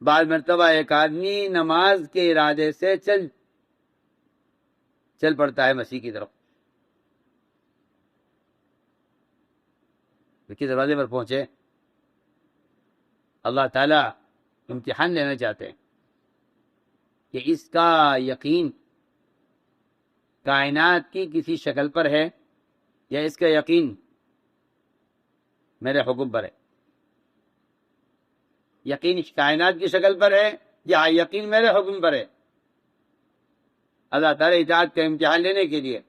بعض مرتبہ ایک آدمی نماز کے ارادے سے چل پڑتا ہے مسیح کی طرف، کس دروازے پر پہنچے؟ اللہ تعالیٰ امتحان لینا چاہتے ہیں کہ اس کا یقین کائنات کی کسی شکل پر ہے یا اس کا یقین میرے حکم پر ہے، یقین کائنات کی شکل پر ہے یا یقین میرے حکم پر ہے۔ اللہ تعالیٰ اطاعت کا امتحان لینے کے لیے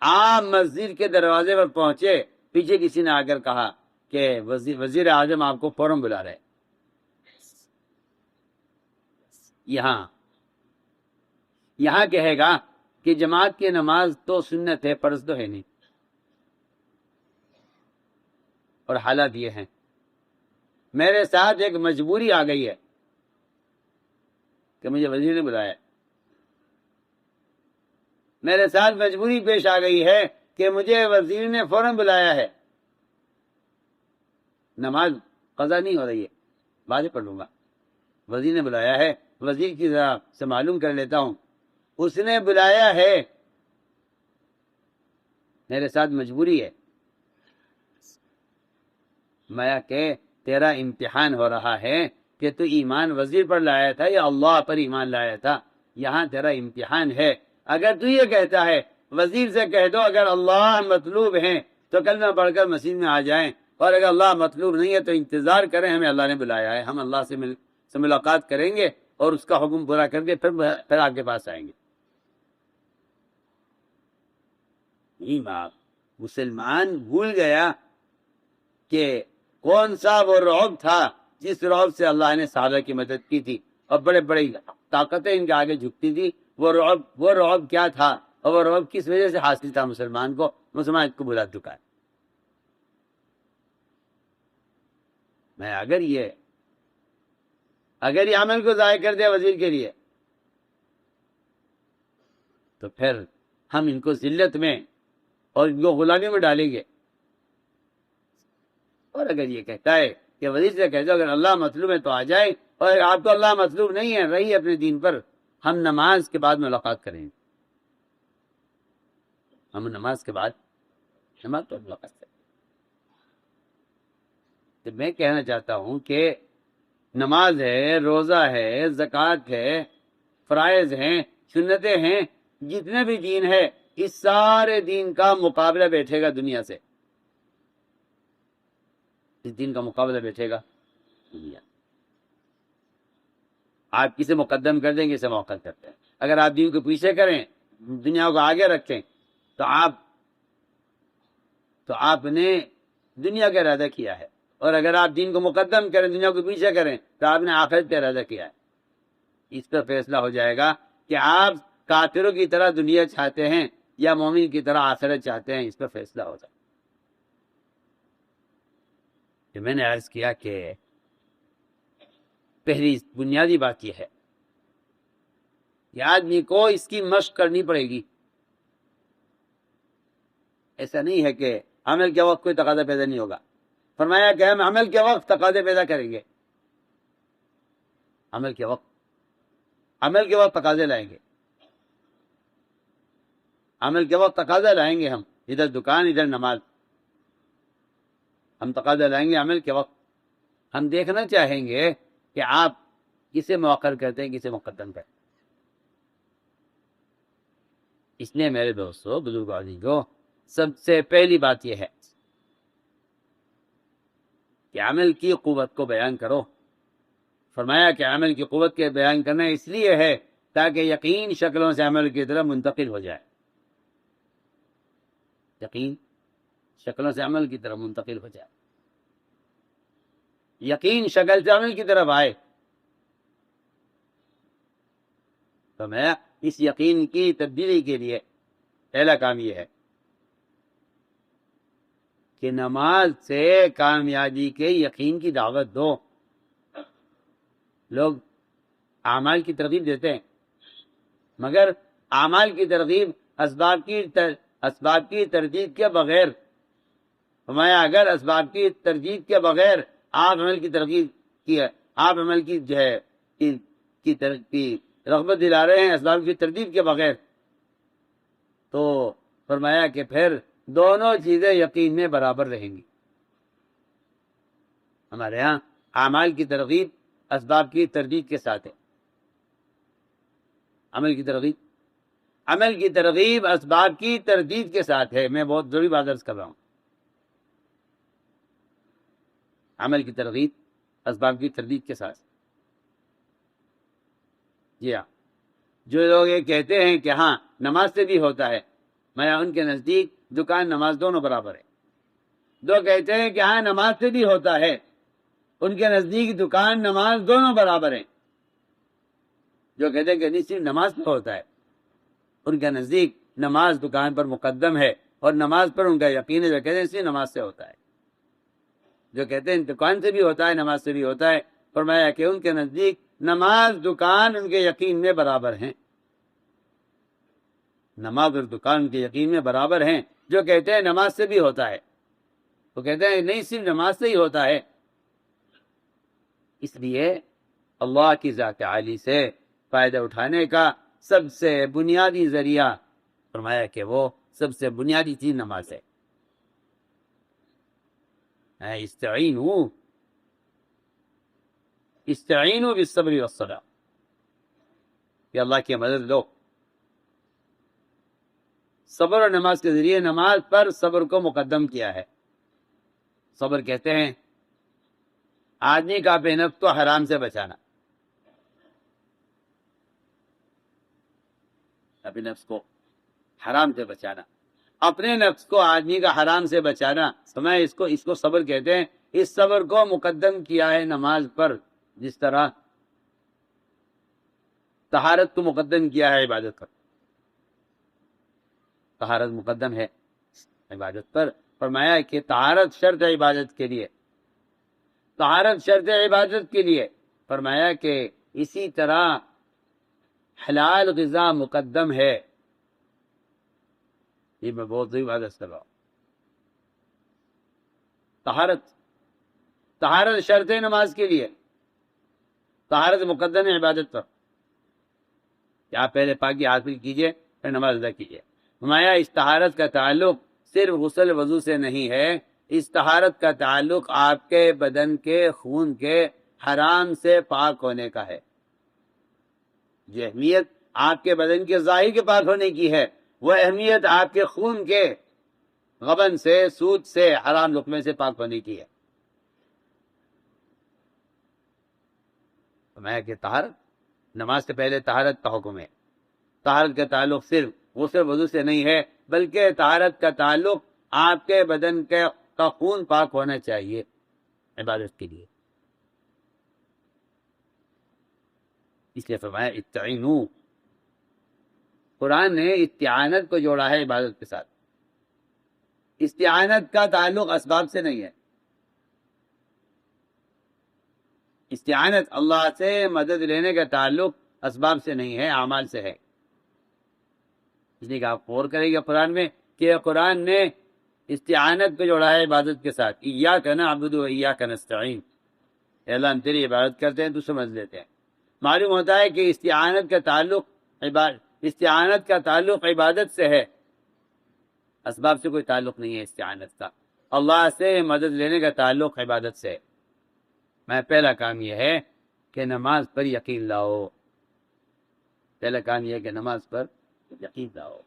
آپ مسجد کے دروازے پر پہنچے، پیچھے کسی نے آ کر کہا کہ وزیر اعظم آپ کو فوراً بلا رہے۔ یہاں کہے گا کہ جماعت کی نماز تو سنت ہے، فرض تو ہے نہیں، اور حالات یہ ہیں میرے ساتھ ایک مجبوری آ گئی ہے کہ مجھے وزیر نے بلایا، میرے ساتھ مجبوری پیش آ گئی ہے کہ مجھے وزیر نے فوراً بلایا ہے، نماز قضا نہیں ہو رہی ہے، بعد میں پڑھ لوں گا، وزیر نے بلایا ہے، وزیر کی ذرا سے معلوم کر لیتا ہوں، اس نے بلایا ہے، میرے ساتھ مجبوری ہے۔ میں کہ تیرا امتحان ہو رہا ہے کہ تو ایمان وزیر پر لایا تھا یا اللہ پر ایمان لایا تھا، یہاں تیرا امتحان ہے۔ اگر تو یہ کہتا ہے وزیر سے کہہ دو اگر اللہ مطلوب ہیں تو کلمہ پڑھ کر مسجد میں آ جائیں، اور اگر اللہ مطلوب نہیں ہے تو انتظار کریں، ہمیں اللہ نے بلایا ہے، ہم اللہ سے ملاقات کریں گے اور اس کا حکم پورا کر کے پھر آپ کے پاس آئیں گے۔ مسلمان بھول گیا کہ کون سا وہ رعب تھا جس رعب سے اللہ نے صحابہ کی مدد کی تھی اور بڑے بڑے طاقتیں ان کے آگے جھکتی تھی۔ وہ رعب کیا تھا اور وہ رعب کس وجہ سے حاصل تھا؟ مسلمان کو بلا چکا ہے۔ میں اگر یہ عمل کو ضائع کر دیا وزیر کے لیے تو پھر ہم ان کو ذلت میں اور ان کو غلامی میں ڈالیں گے۔ اور اگر یہ کہتا ہے کہ وزیر سے کہتا ہے اگر اللہ مطلوب ہے تو آ جائے، اور اگر آپ کو اللہ مطلوب نہیں ہے رہی اپنے دین پر، ہم نماز کے بعد ملاقات کریں گے، ہم نماز کے بعد ملاقات کریں۔ تو میں کہنا چاہتا ہوں کہ نماز ہے، روزہ ہے، زکوٰۃ ہے، فرائض ہیں، سنتیں ہیں، جتنے بھی دین ہے، اس سارے دین کا مقابلہ بیٹھے گا دنیا سے، اس دین کا مقابلہ بیٹھے گا دنیا۔ آپ کسے مقدم کر دیں گے، اسے موقع کرتے ہیں۔ اگر آپ دین کو پیچھے کریں، دنیا کو آگے رکھیں، تو آپ نے دنیا کا ارادہ کیا ہے، اور اگر آپ دین کو مقدم کریں، دنیا کو پیچھے کریں، تو آپ نے آخرت کا ارادہ کیا ہے۔ اس پر فیصلہ ہو جائے گا کہ آپ کافروں کی طرح دنیا چاہتے ہیں یا مومن کی طرح آخرت چاہتے ہیں، اس پر فیصلہ ہوگا۔ کہ میں نے عرض کیا کہ پہلی بنیادی بات یہ ہے کہ آدمی کو اس کی مشق کرنی پڑے گی۔ ایسا نہیں ہے کہ عمل کے وقت کوئی تقاضا پیدا نہیں ہوگا، فرمایا کہ ہم عمل کے وقت تقاضے پیدا کریں گے، عمل کے وقت تقاضے لائیں گے، عمل کے وقت تقاضا لائیں گے، ہم ادھر دکان ادھر نماز، ہم تقاضا لائیں گے عمل کے وقت۔ ہم دیکھنا چاہیں گے کہ آپ کسے مؤخر کرتے ہیں، کسے مقدم کرتے ہیں۔ اس لیے میرے دوستو، بزرگوں، عزیزو، سب سے پہلی بات یہ ہے کہ عمل کی قوت کو بیان کرو۔ فرمایا کہ عمل کی قوت کے بیان کرنا اس لیے ہے تاکہ یقین شکلوں سے عمل کی طرف منتقل ہو جائے، یقین شکلوں سے عمل کی طرف منتقل ہو جائے، یقین شکل سے عمل کی طرف آئے۔ تو میں اس یقین کی تبدیلی کے لیے پہلا کام یہ ہے کہ نماز سے کامیابی کے یقین کی دعوت دو۔ لوگ اعمال کی ترغیب دیتے ہیں، مگر اعمال کی ترغیب اسباب کی ترتیب کے بغیر، فرمایا اگر اسباب کی ترتیب کے بغیر آپ عمل کی ترغیب آپ عمل کی جو ہے کی رغبت دلا رہے ہیں اسباب کی ترتیب کے بغیر، تو فرمایا کہ پھر دونوں چیزیں یقین میں برابر رہیں گی۔ ہمارے ہاں اعمال کی ترغیب اسباب کی تردید کے ساتھ ہے، عمل کی ترغیب اسباب کی تردید کے ساتھ ہے۔ میں بہت ضروری بات عرض کر رہا ہوں، عمل کی ترغیب اسباب کی تردید کے ساتھ۔ جی ہاں، جو لوگ یہ کہتے ہیں کہ ہاں نماز سے بھی ہوتا ہے، میں ان کے نزدیک دکان نماز دونوں برابر ہے۔ جو کہتے ہیں کہ ہاں نماز سے بھی ہوتا ہے، ان کے نزدیک دکان نماز دونوں برابر ہیں۔ جو کہتے ہیں کہ نہیں صرف نماز پہ ہوتا ہے، ان کے نزدیک نماز دکان پر مقدم ہے اور نماز پر ان کا یقین ہے۔ جو کہتے ہیں صرف نماز سے ہوتا ہے، جو کہتے ہیں دکان سے بھی ہوتا ہے نماز سے بھی ہوتا ہے، فرمایا کہ ان کے نزدیک نماز دکان ان کے یقین میں برابر ہیں، نماز اور دکان کے یقین میں برابر ہیں۔ جو کہتے ہیں نماز سے بھی ہوتا ہے، وہ کہتے ہیں نہیں صرف نماز سے ہی ہوتا ہے۔ اس لیے اللہ کی ذات عالی سے فائدہ اٹھانے کا سب سے بنیادی ذریعہ فرمایا کہ وہ سب سے بنیادی چیز نماز ہے۔ استعینوا بالصبر والصلاۃ، کہ اللہ کی مدد لو صبر اور نماز کے ذریعے۔ نماز پر صبر کو مقدم کیا ہے۔ صبر کہتے ہیں آدمی کا اپنے نفس کو حرام سے بچانا، اپنے نفس کو حرام سے بچانا، اپنے نفس کو آدمی کا حرام سے بچانا، سمجھے اس کو صبر کہتے ہیں۔ اس صبر کو مقدم کیا ہے نماز پر، جس طرح طہارت کو مقدم کیا ہے عبادت پر۔ طہارت مقدم ہے عبادت پر، فرمایا کہ طہارت شرط ہے عبادت کے لیے، طہارت شرط ہے عبادت کے لیے۔ فرمایا کہ اسی طرح حلال غذا مقدم ہے۔ یہ میں بہت ضروری بات کر رہا ہوں۔ طہارت شرط ہے نماز کے لیے، طہارت مقدم ہے عبادت پر، کہ آپ پہلے پاکی حاصل کیجئے پھر نماز ادا کیجئے۔ فرمایا اس طہارت کا تعلق صرف غسل وضو سے نہیں ہے، اس طہارت کا تعلق آپ کے بدن کے خون کے حرام سے پاک ہونے کا ہے۔ جو اہمیت آپ کے بدن کے ظاہر کے پاک ہونے کی ہے، وہ اہمیت آپ کے خون کے غبن سے، سود سے، حرام لقمے سے پاک ہونے کی ہے۔ فرمایا کہ طہارت، نماز سے پہلے طہارت کا حکم ہے۔ طہارت کا تعلق صرف غسل وضو سے نہیں ہے، بلکہ طہارت کا تعلق آپ کے بدن کا خون پاک ہونا چاہیے عبادت کے لیے۔ اس لیے فرمایا استعینوا، قرآن نے استعانت کو جوڑا ہے عبادت کے ساتھ۔ استعانت کا تعلق اسباب سے نہیں ہے، استعانت اللہ سے مدد لینے کا تعلق اسباب سے نہیں ہے، اعمال سے ہے۔ اس لیے کہ آپ غور کریں گے قرآن میں کہ قرآن نے استعانت کو جوڑا ہے عبادت کے ساتھ۔ ایاک نعبد و ایاک نستعین، اے اللہ ہم تیری عبادت کرتے ہیں تو سمجھ لیتے ہیں۔ معلوم ہوتا ہے کہ استعانت کا تعلق عبادت سے ہے، اسباب سے کوئی تعلق نہیں ہے استعانت کا۔ اللہ سے مدد لینے کا تعلق عبادت سے ہے۔ میں پہلا کام یہ ہے کہ نماز پر یقین لاؤ، پہلا کام یہ ہے کہ نماز پر یقین لاؤ،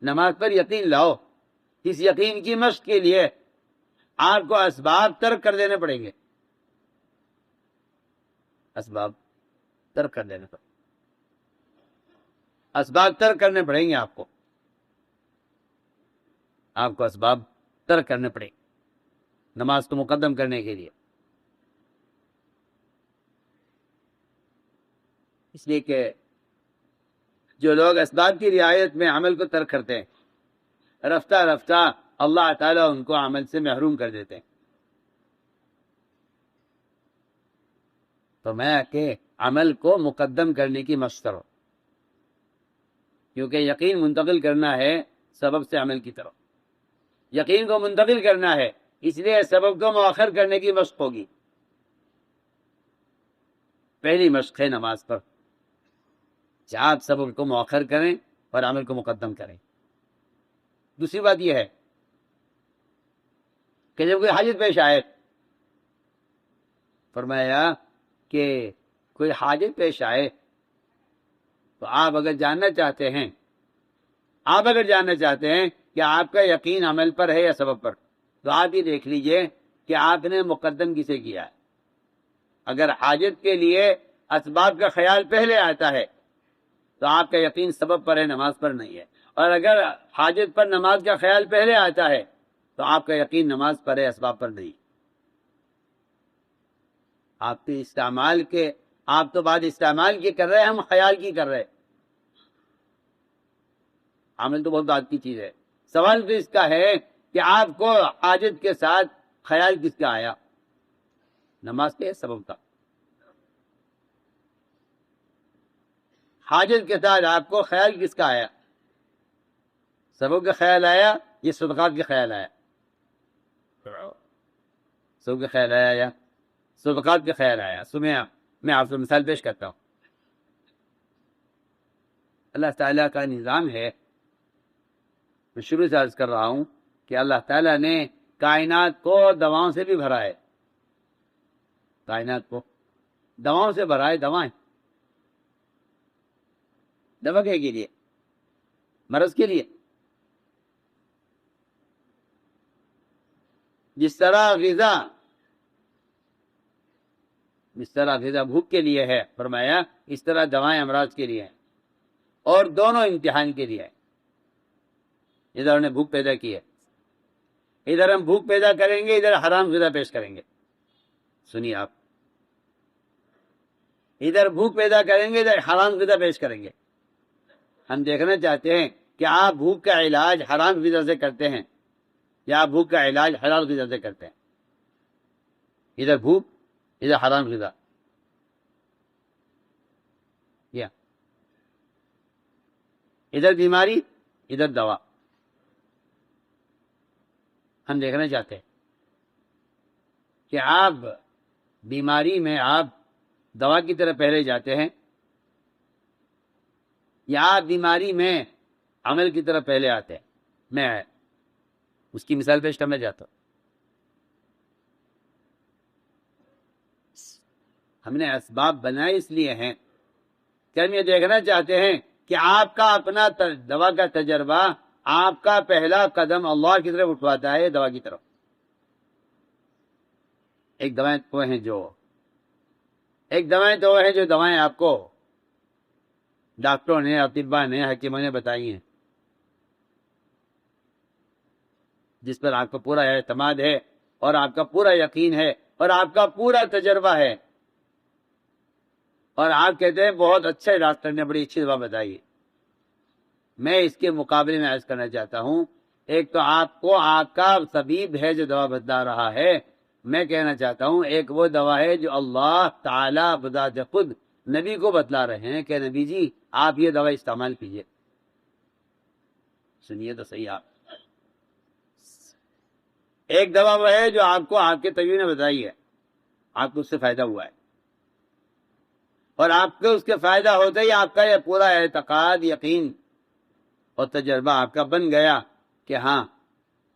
نماز پر یقین لاؤ۔ اس یقین کی مشق کے لیے آپ کو اسباب ترک کر دینے پڑیں گے، اسباب ترک کر دینے پڑیں گے، اسباب ترک کرنے پڑیں گے آپ کو اسباب ترک کرنے پڑیں گے نماز کو مقدم کرنے کے لیے۔ اس لیے کہ جو لوگ اسباب کی رعایت میں عمل کو ترک کرتے ہیں، رفتہ رفتہ اللہ تعالیٰ ان کو عمل سے محروم کر دیتے ہیں۔ تو میں کہ عمل کو مقدم کرنے کی مشق کرو، کیونکہ یقین منتقل کرنا ہے سبب سے عمل کی طرف، یقین کو منتقل کرنا ہے، اس لیے سبب کو مؤخر کرنے کی مشق ہوگی۔ پہلی مشق ہے نماز پر کہ آپ صبر کو مؤخر کریں اور عمل کو مقدم کریں۔ دوسری بات یہ ہے کہ جب کوئی حاجت پیش آئے، فرمایا کہ کوئی حاجت پیش آئے تو آپ اگر جاننا چاہتے ہیں کہ آپ کا یقین عمل پر ہے یا سبب پر، تو آپ یہ دیکھ لیجئے کہ آپ نے مقدم کسے کیا ہے۔ اگر حاجت کے لیے اسباب کا خیال پہلے آتا ہے تو آپ کا یقین سبب پر ہے، نماز پر نہیں ہے، اور اگر حاجت پر نماز کا خیال پہلے آتا ہے تو آپ کا یقین نماز پر ہے، اسباب پر نہیں۔ آپ تو بات استعمال کی کر رہے ہیں، ہم خیال کی کر رہے ہیں۔ عمل تو بہت بات کی چیز ہے۔ سوال تو اس کا ہے کہ آپ کو حاجت کے ساتھ خیال کس کا آیا؟ نماز کے سبب کا۔ حاجت کے ساتھ آپ کو خیال کس کا آیا؟ سبب کا خیال آیا، یہ صدقات کا خیال آیا؟ سبب کا خیال آیا یا صدقات کا خیال آیا؟ سنیں آپ، میں آپ کو مثال پیش کرتا ہوں۔ اللہ تعالیٰ کا نظام ہے، میں شروع سے عرض کر رہا ہوں کہ اللہ تعالیٰ نے کائنات کو دواؤں سے بھی بھرا ہے، کائنات کو دواؤں سے بھرا ہے۔ دوائیں، دوا کے لیے، مرض کے لیے۔ جس طرح غذا بھوک کے لیے ہے، فرمایا اس طرح دوائیں امراض کے لیے ہیں، اور دونوں امتحان کے لیے ہے۔ ادھر نے بھوک پیدا کی ہے، ادھر ہم بھوک پیدا کریں گے، ادھر حرام غذا پیش کریں گے۔ سنیے آپ، ادھر بھوک پیدا کریں گے، ادھر حرام غذا پیش کریں گے۔ ہم دیکھنا چاہتے ہیں کہ آپ بھوک کا علاج حرام غذا سے کرتے ہیں یا آپ بھوک کا علاج حلال غذا سے کرتے ہیں۔ ادھر بھوک، ادھر حرام غذا، یا ادھر بیماری، ادھر دوا۔ ہم دیکھنا چاہتے ہیں کہ آپ بیماری میں آپ دوا کی طرف پہلے جاتے ہیں یا آپ بیماری میں عمل کی طرف پہلے آتے ہیں۔ میں اس کی مثال پیش کرنا چاہتا ہوں۔ ہم نے اسباب بنائے اس لیے ہیں کہ ہم یہ دیکھنا چاہتے ہیں کہ آپ کا اپنا دوا کا تجربہ، آپ کا پہلا قدم اللہ کی طرف اٹھواتا ہے دوا کی طرف۔ ایک دوائیں تو ہیں جو دوائیں آپ کو ڈاکٹروں نے، اطباء نے، حکیموں نے بتائی ہیں، جس پر آپ کا پورا اعتماد ہے اور آپ کا پورا یقین ہے اور آپ کا پورا تجربہ ہے، اور آپ کہتے ہیں بہت اچھا ڈاکٹر نے بڑی اچھی دوا بتائی ہے۔ میں اس کے مقابلے میں عرض کرنا چاہتا ہوں، ایک تو آپ کا طبیب ہے جو دوا بتا رہا ہے، میں کہنا چاہتا ہوں ایک وہ دوا ہے جو اللہ تعالیٰ بذات خود نبی کو بتلا رہے ہیں کہ نبی جی آپ یہ دوا استعمال کیجئے۔ سنیے تو صحیح آپ، ایک دوا وہ ہے جو آپ کو آپ کے طبیب نے بتائی ہے، آپ کو اس سے فائدہ ہوا ہے، اور آپ کو اس کے فائدہ ہوتے ہی آپ کا یہ پورا اعتقاد، یقین اور تجربہ آپ کا بن گیا کہ ہاں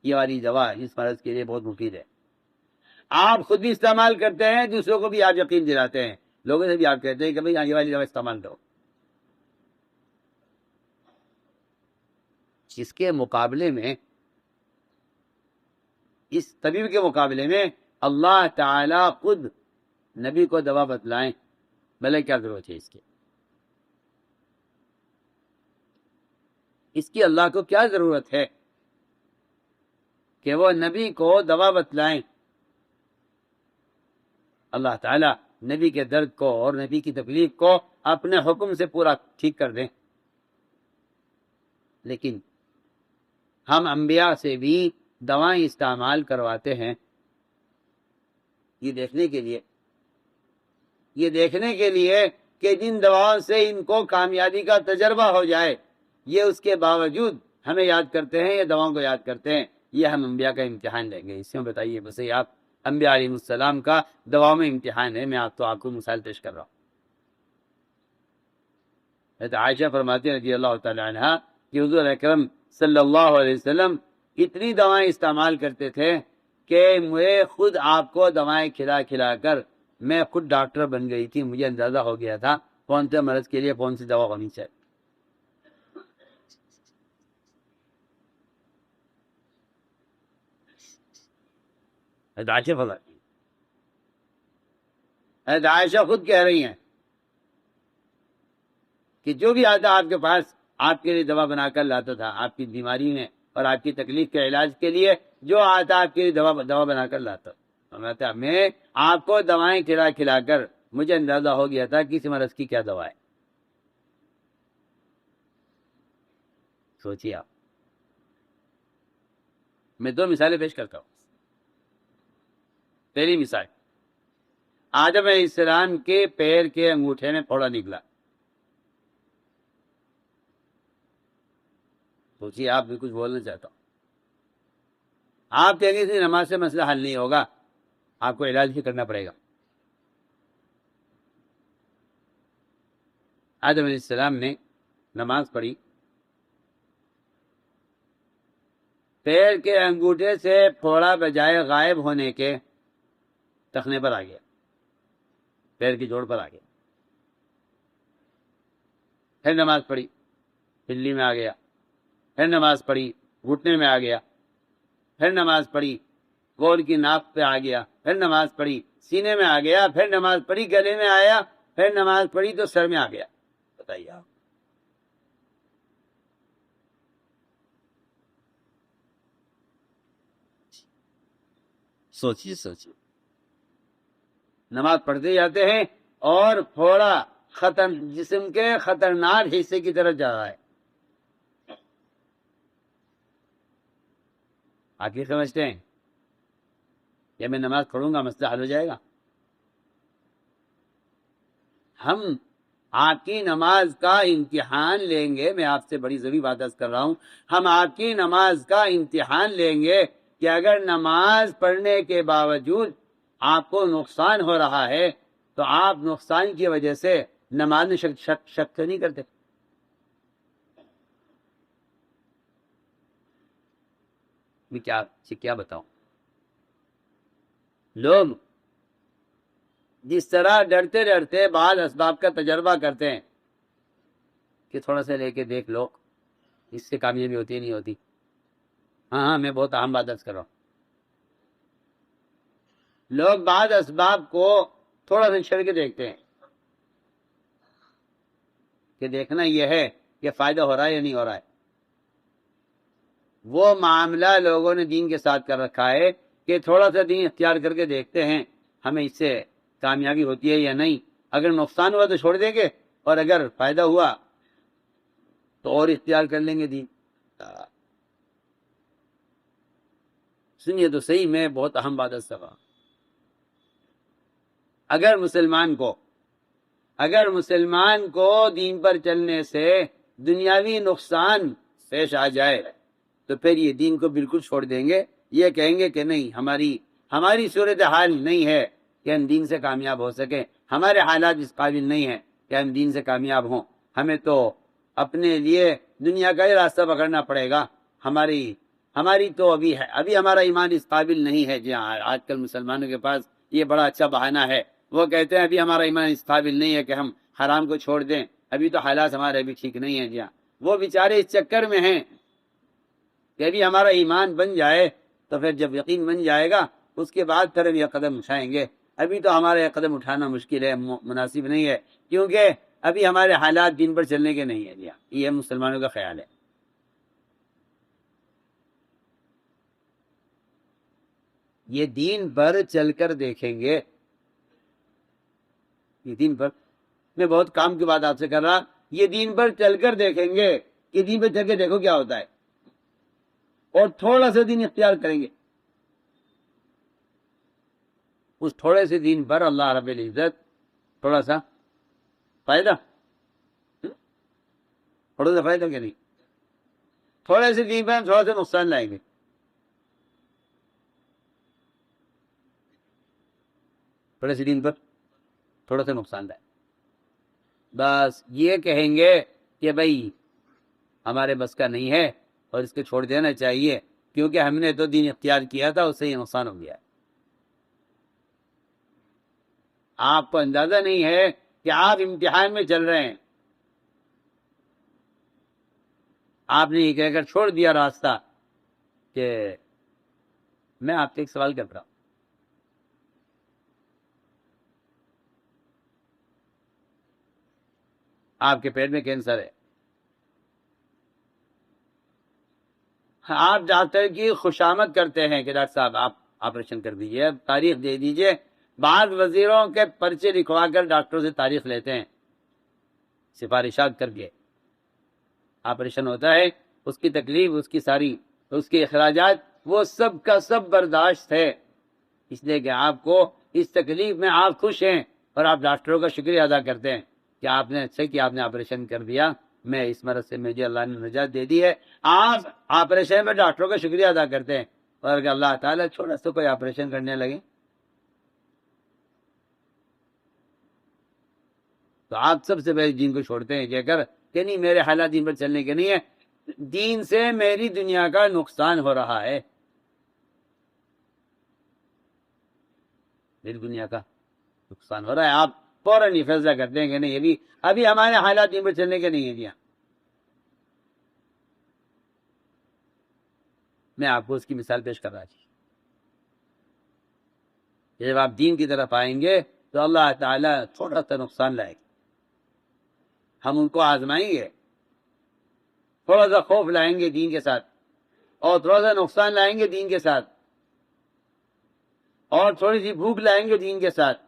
یہ والی دوا اس مرض کے لیے بہت مفید ہے۔ آپ خود بھی استعمال کرتے ہیں، دوسروں کو بھی آپ یقین دلاتے ہیں، لوگوں سے بھی آپ کہتے ہیں کہ بھئی یہ والی دوا استعمال کرو۔ اس کے مقابلے میں، اس طبیب کے مقابلے میں اللہ تعالی خود نبی کو دوا بتلائیں، بھلے کیا ضرورت ہے اس کی اللہ کو کیا ضرورت ہے کہ وہ نبی کو دوا بتلائیں؟ اللہ تعالیٰ نبی کے درد کو اور نبی کی تکلیف کو اپنے حکم سے پورا ٹھیک کر دیں، لیکن ہم انبیاء سے بھی دوائیں استعمال کرواتے ہیں یہ دیکھنے کے لیے کہ جن دواؤں سے ان کو کامیابی کا تجربہ ہو جائے، یہ اس کے باوجود ہمیں یاد کرتے ہیں یا دواؤں کو یاد کرتے ہیں۔ یہ ہم انبیاء کا امتحان لیں گے۔ اس میں بتائیے بس آپ، انبیاء علیہ السلام کا دواؤں میں امتحان ہے۔ میں آپ کو مثال پیش کر رہا ہوں۔ حضرت عائشہ فرماتی ہیں رضی اللہ تعالی عنہ کہ حضور اکرم صلی اللہ علیہ وسلم اتنی دوائیں استعمال کرتے تھے کہ مجھے خود آپ کو دوائیں کھلا کھلا کر میں خود ڈاکٹر بن گئی تھی. مجھے اندازہ ہو گیا تھا کون سے مرض کے لیے کون سی دوا ہونی چاہیے. حضرت عائشہ فرماتی ہیں، حضرت عائشہ خود کہہ رہی ہیں کہ جو بھی آتا آپ کے پاس آپ کے لیے دوا بنا کر لاتا تھا آپ کی بیماری میں اور آپ کی تکلیف کے علاج کے لیے، جو آتا آپ کے لیے دوا بنا کر لاتا. فرماتا میں آپ کو دوائیں کھلا کھلا کر مجھے اندازہ ہو گیا تھا کسی مرض کی کیا دوا ہے. سوچیے آپ. میں دو مثالیں پیش کرتا ہوں. پہلی مثال، آدم علیہ السلام کے پیر کے انگوٹھے میں پھوڑا نکلا. سوچیے آپ بھی کچھ بولنا چاہتا ہوں. آپ کہیں گے کہ نماز سے مسئلہ حل نہیں ہوگا، آپ کو علاج بھی کرنا پڑے گا. آدم علیہ السلام نے نماز پڑھی، پیر کے انگوٹھے سے پھوڑا بجائے غائب ہونے کے ٹخنے پر آ گیا، پیر کی جوڑ پر آ گیا. پھر نماز پڑھی، پلی میں آ گیا. پھر نماز پڑھی، گھٹنے میں آ گیا. پھر نماز پڑھی، گول کی ناک پہ آ گیا. پھر نماز پڑھی، سینے میں آ گیا. پھر نماز پڑھی، گلے میں آیا. پھر نماز پڑھی تو سر میں آ گیا. بتائیے آپ. سوچیے سوچیے. نماز پڑھتے جاتے ہیں اور پھوڑا جسم کے خطرناک حصے کی طرف جا رہا ہے. آپ یہ سمجھتے ہیں کہ میں نماز پڑھوں گا مسئلہ حل ہو جائے گا؟ ہم آپ کی نماز کا امتحان لیں گے. میں آپ سے بڑی ضروری بات عرض کر رہا ہوں. ہم آپ کی نماز کا امتحان لیں گے کہ اگر نماز پڑھنے کے باوجود آپ کو نقصان ہو رہا ہے تو آپ نقصان کی وجہ سے نماز میں شک نہیں کرتے. میں کیا بتاؤں. لوگ جس طرح ڈرتے ڈرتے بعض اسباب کا تجربہ کرتے ہیں کہ تھوڑا سا لے کے دیکھ لو اس سے کامیابی ہوتی ہے نہیں ہوتی. ہاں میں بہت اہم بات عرض کر رہا ہوں. لوگ بعض اسباب کو تھوڑا سا چھڑ کے دیکھتے ہیں کہ دیکھنا یہ ہے کہ فائدہ ہو رہا ہے یا نہیں ہو رہا ہے. وہ معاملہ لوگوں نے دین کے ساتھ کر رکھا ہے کہ تھوڑا سا دین اختیار کر کے دیکھتے ہیں ہمیں اس سے کامیابی ہوتی ہے یا نہیں. اگر نقصان ہوا تو چھوڑ دیں گے اور اگر فائدہ ہوا تو اور اختیار کر لیں گے دین. سنیے تو صحیح، میں بہت اہم بات ہے سب. اگر مسلمان کو دین پر چلنے سے دنیاوی نقصان پیش آ جائے تو پھر یہ دین کو بالکل چھوڑ دیں گے. یہ کہیں گے کہ نہیں، ہماری صورتحال نہیں ہے کہ ہم دین سے کامیاب ہو سکیں. ہمارے حالات اس قابل نہیں ہیں کہ ہم دین سے کامیاب ہوں. ہمیں تو اپنے لیے دنیا کا ہی راستہ پکڑنا پڑے گا. ہماری تو ابھی ہمارا ایمان اس قابل نہیں ہے. جی ہاں، آج کل مسلمانوں کے پاس یہ بڑا اچھا بہانہ ہے. وہ کہتے ہیں ابھی ہمارا ایمان اس قابل نہیں ہے کہ ہم حرام کو چھوڑ دیں، ابھی تو حالات ہمارے ابھی ٹھیک نہیں ہیں. جی ہاں، وہ بیچارے اس چکر میں ہیں کہ ابھی ہمارا ایمان بن جائے تو پھر جب یقین بن جائے گا اس کے بعد پھر ہم یہ قدم اٹھائیں گے. ابھی تو ہمارا یہ قدم اٹھانا مشکل ہے، مناسب نہیں ہے، کیونکہ ابھی ہمارے حالات دین پر چلنے کے نہیں ہیں. جی ہاں، یہ مسلمانوں کا خیال ہے. یہ دین پر چل کر دیکھیں گے. یہ دین پر، میں بہت کام کی بات آپ سے کر رہا، یہ دین پر چل کر دیکھیں گے کہ دین پر چل کے دیکھو کیا ہوتا ہے، اور تھوڑا سا دین اختیار کریں گے. اس تھوڑے سے دین پر اللہ رب العزت تھوڑا سا فائدہ، تھوڑا سا فائدہ کیا نہیں، تھوڑے سے دین پر ہم تھوڑا سا نقصان لائیں گے. تھوڑے سے دین پر تھوڑا سا نقصان لائیں. بس یہ کہیں گے کہ بھائی ہمارے بس کا نہیں ہے اور اس کو چھوڑ دینا چاہیے، کیونکہ ہم نے تو دین اختیار کیا تھا، اس سے یہ نقصان ہو گیا ہے۔ آپ کو اندازہ نہیں ہے کہ آپ امتحان میں چل رہے ہیں، آپ نے یہ کہہ کر چھوڑ دیا راستہ کہ میں آپ سے ایک سوال کر رہا ہوں، آپ کے پیٹ میں کینسر ہے، آپ ڈاکٹر کی خوشامد کرتے ہیں کہ ڈاکٹر صاحب آپ آپریشن کر دیجئے، تاریخ دے دیجئے۔ بعض وزیروں کے پرچے لکھوا کر ڈاکٹروں سے تاریخ لیتے ہیں، سفارشات کر کے آپریشن ہوتا ہے، اس کی تکلیف، اس کی ساری، اس کے اخراجات، وہ سب کا سب برداشت ہے، اس لیے کہ آپ کو اس تکلیف میں آپ خوش ہیں اور آپ ڈاکٹروں کا شکریہ ادا کرتے ہیں کہ آپ نے اچھا کہ آپ نے آپریشن کر دیا، میں اس مرض سے مجھے اللہ نے نجات دے دی ہے۔ آپ آپریشن میں ڈاکٹروں کا شکریہ ادا کرتے ہیں، اور اگر اللہ تعالیٰ چھوڑا سا کوئی آپریشن کرنے لگے تو آپ سب سے پہلے دین کو چھوڑتے ہیں کہہ کر کہ نہیں میرے حالات دین پر چلنے کے نہیں ہے، دین سے میری دنیا کا نقصان ہو رہا ہے، میری دنیا کا نقصان ہو رہا ہے، آپ فوراً یہ فیصلہ کرتے ہیں کہ نہیں ابھی ہمارے حالات دین پر چلنے کے نہیں ہیں۔ جی ہاں، میں آپ کو اس کی مثال پیش کر رہا تھی کہ جب آپ دین کی طرف آئیں گے تو اللہ تعالیٰ تھوڑا سا نقصان لائے گا، ہم ان کو آزمائیں گے، تھوڑا سا خوف لائیں گے دین کے ساتھ، اور تھوڑا سا نقصان لائیں گے دین کے ساتھ، اور تھوڑی سی بھوک لائیں گے دین کے ساتھ،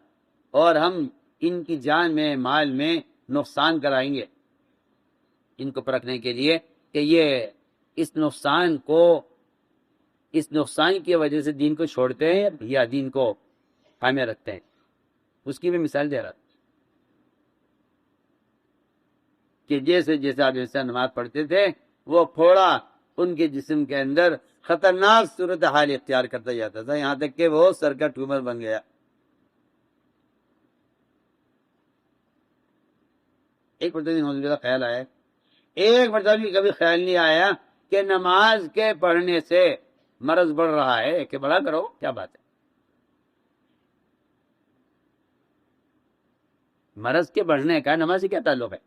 اور ہم ان کی جان میں مال میں نقصان کرائیں گے ان کو پرکھنے کے لیے کہ یہ اس نقصان کی وجہ سے دین کو چھوڑتے ہیں یا دین کو تھامے رکھتے ہیں۔ اس کی بھی مثال دے رہا تھا کہ جیسے جیسے آپ جیسے نماز پڑھتے تھے وہ پھوڑا ان کے جسم کے اندر خطرناک صورتحال اختیار کرتا جاتا تھا، یہاں تک کہ وہ سر کا ٹیومر بن گیا۔ ایک مرتبہ خیال آیا، ایک مرتبہ کبھی خیال نہیں آیا کہ نماز کے پڑھنے سے مرض بڑھ رہا ہے کہ بڑا کرو، کیا بات ہے؟ مرض کے بڑھنے کا نماز سے کیا تعلق ہے؟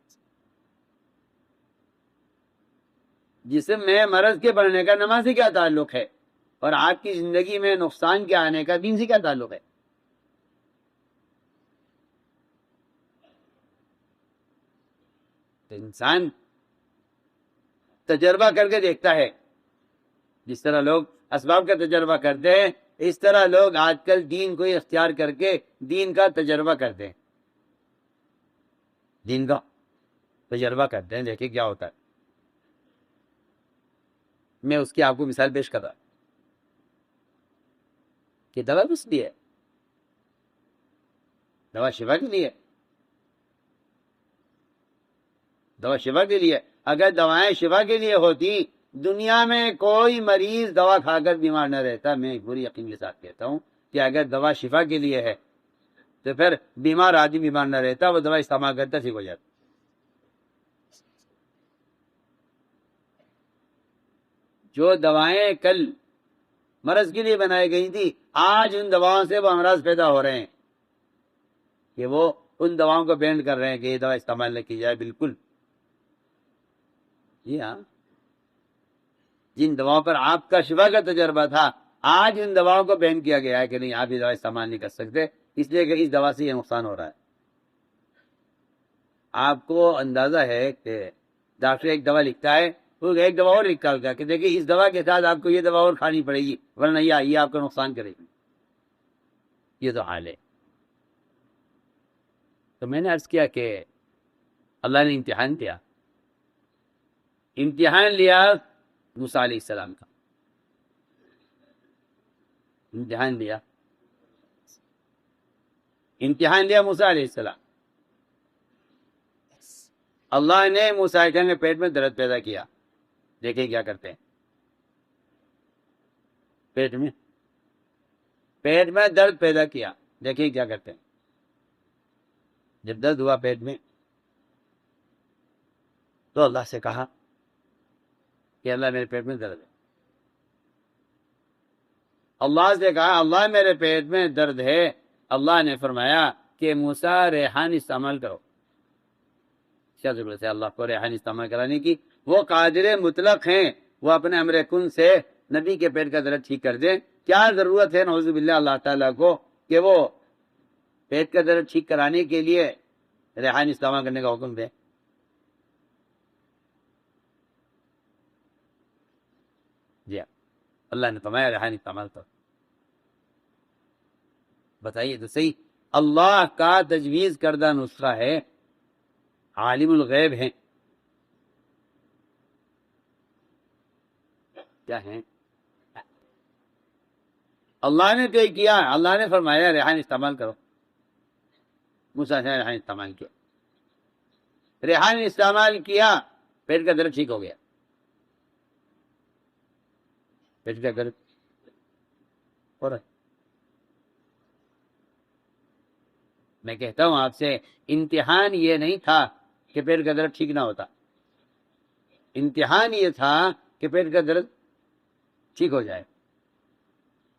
جسم میں مرض کے بڑھنے کا نماز سے کیا تعلق ہے؟ اور آپ کی زندگی میں نقصان کے آنے کا دین سے کیا تعلق ہے؟ تو انسان تجربہ کر کے دیکھتا ہے، جس طرح لوگ اسباب کا تجربہ کرتے ہیں اس طرح لوگ آج کل دین کو اختیار کر کے دین کا تجربہ کرتے ہیں، دین کا تجربہ کرتے ہیں، دیکھیں کیا ہوتا ہے۔ میں اس کی آپ کو مثال پیش کر رہا کہ دوا کس لیے ہے؟ دوا شفا کے لیے، دوا شفا کے لیے۔ اگر دوائیں شفا کے لیے ہوتی دنیا میں کوئی مریض دوا کھا کر بیمار نہ رہتا۔ میں پوری یقین کے ساتھ کہتا ہوں کہ اگر دوا شفا کے لیے ہے تو پھر بیمار آدمی بیمار نہ رہتا، وہ دوا استعمال کرتا ٹھیک ہو جاتا۔ جو دوائیں کل مرض کے لیے بنائی گئی تھی آج ان دواؤں سے وہ امراض پیدا ہو رہے ہیں کہ وہ ان دواؤں کو بین کر رہے ہیں کہ یہ دوا استعمال نہ کی جائے۔ بالکل، جی ہاں، جن دواؤں پر آپ کا شفا کا تجربہ تھا آج ان دواؤں کو بین کیا گیا ہے کہ نہیں آپ یہ دوا استعمال نہیں کر سکتے، اس لیے کہ اس دوا سے یہ نقصان ہو رہا ہے۔ آپ کو اندازہ ہے کہ ڈاکٹر ایک دوا لکھتا ہے، وہ ایک دوا اور لکھا ہوگا کہ دیکھیں اس دوا کے ساتھ آپ کو یہ دوا اور کھانی پڑے گی ورنہ یہ آپ کو نقصان کرے گی۔ یہ تو حال ہے۔ تو میں نے عرض کیا کہ اللہ نے امتحان لیا موسیٰ علیہ السلام کا، امتحان لیا موسیٰ علیہ السلام۔ اللہ نے موسیٰ کے پیٹ میں درد پیدا کیا، دیکھیں کیا کرتے ہیں، پیٹ میں درد پیدا کیا، دیکھیں کیا کرتے ہیں۔ جب درد ہوا پیٹ میں تو اللہ سے کہا کہ اللہ میرے پیٹ میں درد ہے. اللہ سے کہا اللہ میرے پیٹ میں درد ہے. اللہ نے فرمایا کہ موسیٰ ریحان استعمال کرو. کیا ضرورت ہے اللہ کو ریحان استعمال کرانے کی؟ وہ قادر مطلق ہیں، وہ اپنے امر کن سے نبی کے پیٹ کا درد ٹھیک کر دیں. کیا ضرورت ہے نعوذ باللہ اللہ تعالیٰ کو کہ وہ پیٹ کا درد ٹھیک کرانے کے لیے ریحان استعمال کرنے کا حکم دیں؟ جی اللہ نے فرمایا ریحان استعمال کرو. بتائیے تو صحیح، اللہ کا تجویز کردہ نسخہ ہے، عالم الغیب ہیں. کیا ہیں؟ اللہ نے طے کیا، اللہ نے فرمایا ریحان استعمال کرو. موسیٰ نے ریحان استعمال کیا، ریحان استعمال کیا، پیٹ کا درد ٹھیک ہو گیا. پیٹ کا درد ہو رہا ہے. میں کہتا ہوں آپ سے، امتحان یہ نہیں تھا کہ پیٹ کا درد ٹھیک نہ ہوتا. امتحان یہ تھا کہ پیٹ کا درد ٹھیک ہو جائے.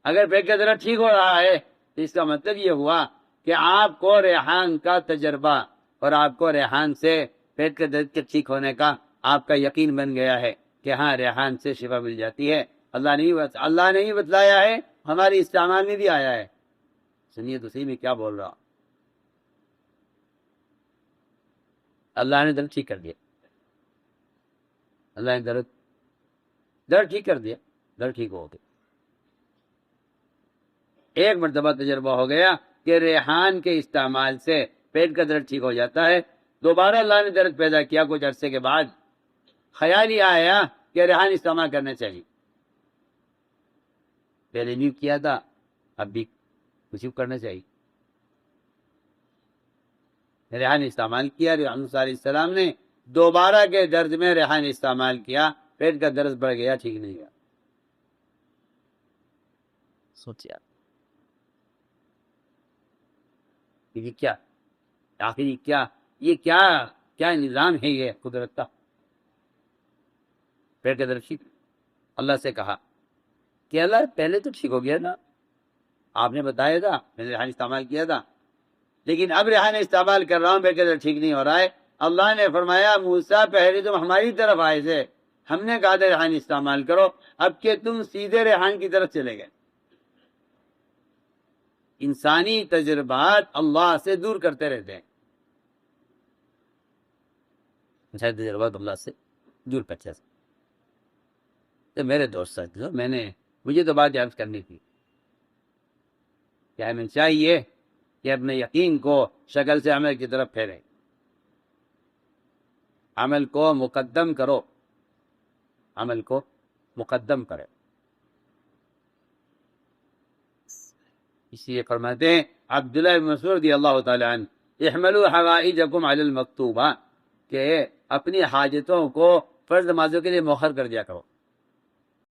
اگر پیٹ کا درد ٹھیک ہو رہا ہے تو اس کا مطلب یہ ہوا کہ آپ کو ریحان کا تجربہ اور آپ کو ریحان سے پیٹ کے درد کے ٹھیک ہونے کا آپ کا یقین بن گیا ہے کہ ہاں ریحان سے شفا مل جاتی ہے. اللہ نے ہی بتلایا ہے، ہماری استعمال میں بھی آیا ہے. سنیے تو صحیح میں کیا بول رہا ہوں. اللہ نے درد ٹھیک کر دیا، اللہ نے درد ٹھیک کر دیا، درد ٹھیک ہو گیا. ایک مرتبہ تجربہ ہو گیا کہ ریحان کے استعمال سے پیٹ کا درد ٹھیک ہو جاتا ہے. دوبارہ اللہ نے درد پیدا کیا کچھ عرصے کے بعد، خیال ہی آیا کہ ریحان استعمال کرنا چاہیے. پہلے نہیں کیا تھا، اب بھی کچھ کرنا چاہیے. ریحان استعمال کیا، ریحان علیہ السلام نے دوبارہ کے درد میں ریحان استعمال کیا، پیٹ کا درد بڑھ گیا، ٹھیک نہیں گیا. سوچیا یہ کیا آخر یہ کیا نظام ہے یہ قدرت کا. پیٹ کا درد ٹھیک. اللہ سے کہا کہ اللہ پہلے تو ٹھیک ہو گیا نا، آپ نے بتایا تھا، میں نے ریحان استعمال کیا تھا، لیکن اب ریحان استعمال کر رہا ہوں، پیٹ کا درد ٹھیک نہیں ہو رہا ہے. اللہ نے فرمایا موسیٰ پہلے تم ہماری طرف آئے تھے، ہم نے کہا تھا ریحان استعمال کرو، اب کہ تم سیدھے ریحان کی طرف چلے گئے. انسانی تجربات اللہ سے دور کرتے رہتے ہیں. انسانی تجربات اللہ سے دور کرتے ہیں. تو میرے دوست ساتھیوں، مجھے تو بات یاد کرنی تھی کہ ہمیں چاہیے کہ اپنے یقین کو شکل سے عمل کی طرف پھیریں. عمل کو مقدم کرو، عمل کو مقدم کرے. اس لیے فرماتے ہیں عبداللہ بن مسعود رضی اللہ تعالی عنہ، احملوا حوائجکم علی المکتوبہ، کہ اپنی حاجتوں کو فرض نمازوں کے لیے مؤخر کر دیا کرو.